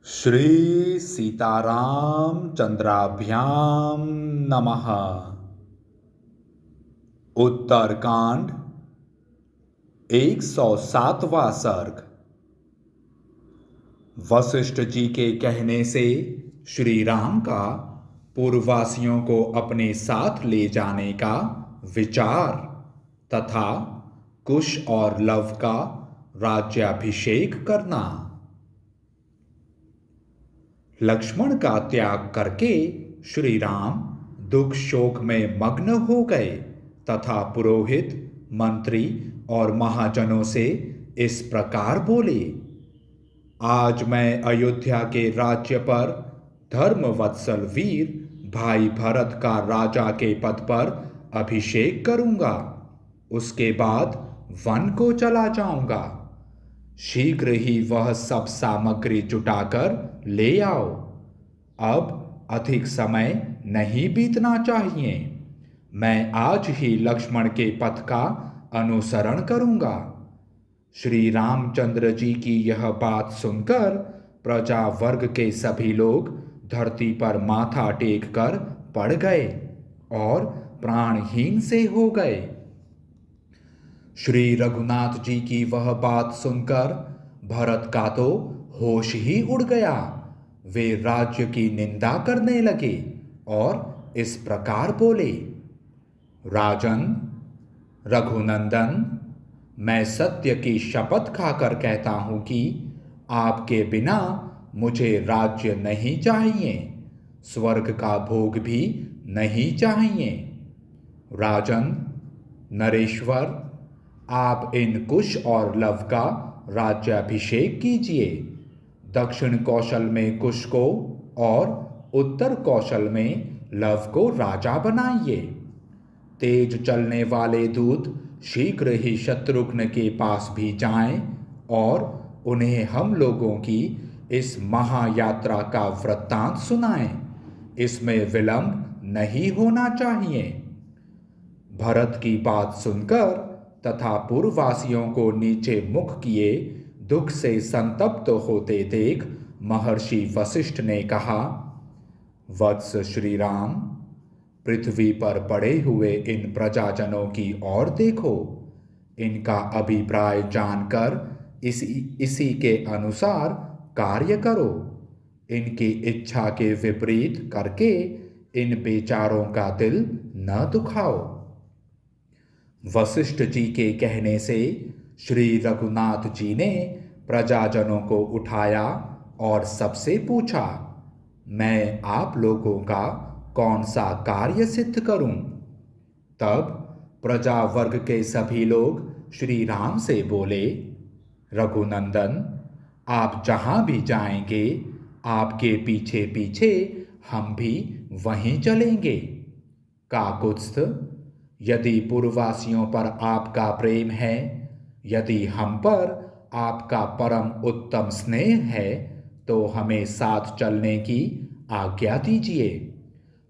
श्री सीताराम चंद्राभ्याम नमः। उत्तरकांड 107वां सर्ग। वशिष्ठ जी के कहने से श्री राम का पूर्ववासियों को अपने साथ ले जाने का विचार तथा कुश और लव का राज्याभिषेक करना। लक्ष्मण का त्याग करके श्री राम दुख शोक में मग्न हो गए तथा पुरोहित, मंत्री और महाजनों से इस प्रकार बोले। आज मैं अयोध्या के राज्य पर धर्मवत्सल वीर भाई भरत का राजा के पद पर अभिषेक करूंगा। उसके बाद वन को चला जाऊंगा। शीघ्र ही वह सब सामग्री जुटाकर ले आओ। अब अधिक समय नहीं बीतना चाहिए। मैं आज ही लक्ष्मण के पथ का अनुसरण करूंगा। श्री रामचंद्र जी की यह बात सुनकर प्रजा वर्ग के सभी लोग धरती पर माथा टेक कर पड़ गए और प्राणहीन से हो गए। श्री रघुनाथ जी की वह बात सुनकर भरत का तो होश ही उड़ गया। वे राज्य की निंदा करने लगे और इस प्रकार बोले। राजन, रघुनंदन, मैं सत्य की शपथ खाकर कहता हूं कि आपके बिना मुझे राज्य नहीं चाहिए, स्वर्ग का भोग भी नहीं चाहिए। राजन, नरेश्वर, आप इन कुश और लव का राज्याभिषेक कीजिए। दक्षिण कौशल में कुश को और उत्तर कौशल में लव को राजा बनाइए। तेज चलने वाले दूत शीघ्र ही शत्रुघ्न के पास भी जाएं और उन्हें हम लोगों की इस महायात्रा का वृत्तांत सुनाएं। इसमें विलंब नहीं होना चाहिए। भरत की बात सुनकर तथा पूर्ववासियों को नीचे मुख किए दुख से संतप्त होते देख महर्षि वशिष्ठ ने कहा, वत्स श्री राम, पृथ्वी पर पड़े हुए इन प्रजाजनों की ओर देखो। इनका अभिप्राय जानकर इसी के अनुसार कार्य करो। इनकी इच्छा के विपरीत करके इन बेचारों का दिल न दुखाओ। वशिष्ठ जी के कहने से श्री रघुनाथ जी ने प्रजाजनों को उठाया और सबसे पूछा, मैं आप लोगों का कौन सा कार्य सिद्ध करूं? तब प्रजा वर्ग के सभी लोग श्री राम से बोले, रघुनंदन, आप जहां भी जाएंगे आपके पीछे पीछे हम भी वहीं चलेंगे। काकुत्स्थ, यदि पूर्ववासियों पर आपका प्रेम है, यदि हम पर आपका परम उत्तम स्नेह है, तो हमें साथ चलने की आज्ञा दीजिए।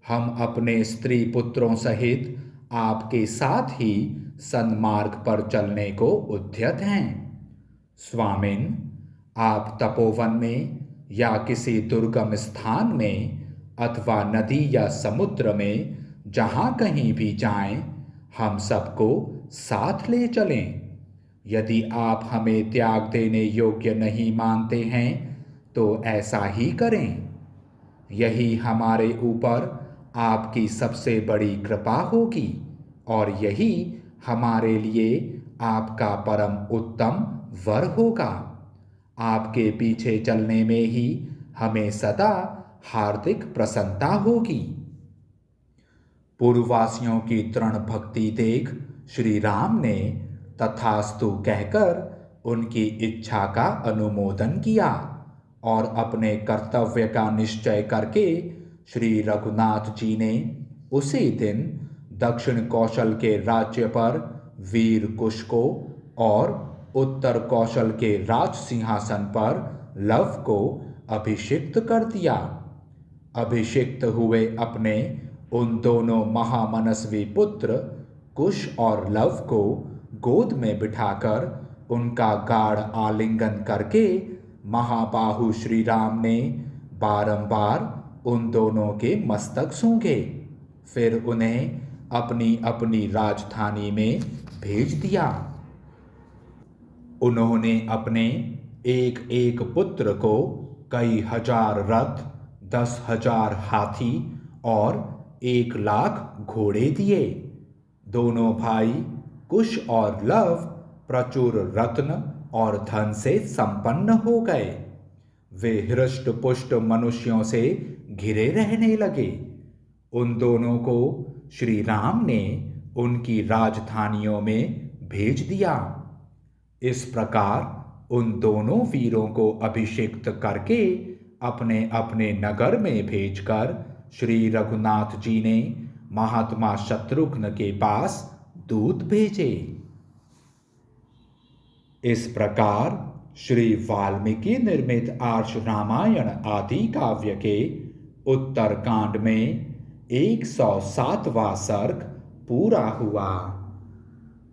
हम अपने स्त्री पुत्रों सहित आपके साथ ही सन्मार्ग पर चलने को उद्यत हैं। स्वामिन, आप तपोवन में या किसी दुर्गम स्थान में अथवा नदी या समुद्र में जहां कहीं भी जाएं, हम सबको साथ ले चलें। यदि आप हमें त्याग देने योग्य नहीं मानते हैं तो ऐसा ही करें। यही हमारे ऊपर आपकी सबसे बड़ी कृपा होगी और यही हमारे लिए आपका परम उत्तम वर होगा। आपके पीछे चलने में ही हमें सदा हार्दिक प्रसन्नता होगी। पूर्ववासियों की दृढ़ भक्ति देख श्री राम ने तथास्तु कहकर उनकी इच्छा का अनुमोदन किया और अपने कर्तव्य का निश्चय करके श्री रघुनाथ जी ने उसी दिन दक्षिण कौशल के राज्य पर वीर कुश को और उत्तर कौशल के राज सिंहासन पर लव को अभिषिक्त कर दिया। अभिषिक्त हुए अपने उन दोनों महामनस्वी पुत्र कुश और लव को गोद में बिठाकर उनका गाढ़ आलिंगन करके महाबाहु श्री राम ने बारंबार उन दोनों के मस्तक सूंघे, फिर उन्हें अपनी अपनी राजधानी में भेज दिया। उन्होंने अपने एक एक पुत्र को कई हजार रथ, 10,000 हाथी और 1,00,000 घोड़े दिए। दोनों भाई कुश और लव प्रचुर रत्न और धन से संपन्न हो गए। वे हृष्ट पुष्ट मनुष्यों से घिरे रहने लगे। उन दोनों को श्री राम ने उनकी राजधानियों में भेज दिया। इस प्रकार उन दोनों वीरों को अभिषिक्त करके अपने अपने नगर में भेजकर श्री रघुनाथ जी ने महात्मा शत्रुघ्न के पास दूत भेजे। इस प्रकार श्री वाल्मीकि निर्मित आर्ष रामायण आदि काव्य के उत्तर कांड में 107वां सर्ग पूरा हुआ।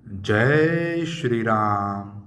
जय श्री राम।